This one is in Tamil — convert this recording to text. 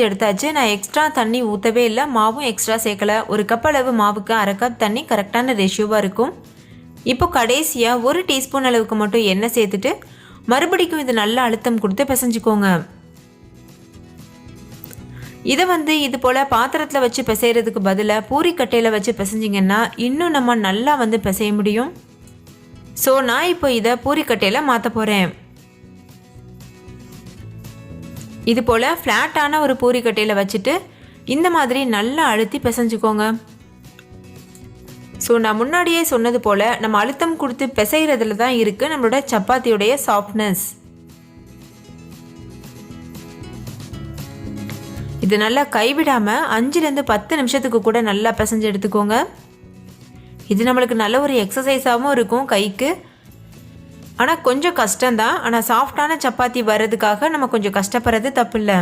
எடுத்தாச்சு. நான் எக்ஸ்ட்ரா தண்ணி ஊற்றவே இல்லை, மாவும் எக்ஸ்ட்ரா சேர்க்கலை. ஒரு கப் அளவு மாவுக்கு 1/2 கப் தண்ணி கரெக்டான ரேஷியோவாக இருக்கும். இப்போ கடைசியாக 1 டீஸ்பூன் அளவுக்கு மட்டும் எண்ணெய் சேர்த்துட்டு மறுபடிக்கும் இது நல்லா அழுத்தம் கொடுத்து பிசைஞ்சுக்கோங்க. இதை இது போல் பாத்திரத்தில் வச்சு பிசைகிறதுக்கு பதிலாக பூரிக்கட்டையில் வச்சு பிசைஞ்சிங்கன்னா இன்னும் நம்ம நல்லா பிசைய முடியும். ஸோ நான் இப்போ இதை பூரிக்கட்டையில் மாற்ற போகிறேன். இது போல் ஃப்ளாட்டான ஒரு பூரிக்கட்டையில் வச்சுட்டு இந்த மாதிரி நல்லா அழுத்தி பிசைஞ்சுக்கோங்க. ஸோ நான் முன்னாடியே சொன்னது போல் நம்ம அழுத்தம் கொடுத்து பிசைகிறதுல தான் இருக்குது நம்மளோட சப்பாத்தியோடைய சாஃப்ட்னஸ். இது நல்லா கைவிடாமல் 5லேருந்து 10 நிமிஷத்துக்கு கூட நல்லா பிசைஞ்சு எடுத்துக்கோங்க. இது நம்மளுக்கு நல்ல ஒரு எக்ஸசைஸாகவும் இருக்கும் கைக்கு. ஆனால் கொஞ்சம் கஷ்டம்தான். ஆனால் சாஃப்டான சப்பாத்தி வர்றதுக்காக நம்ம கொஞ்சம் கஷ்டப்படுறது தப்பு இல்லை.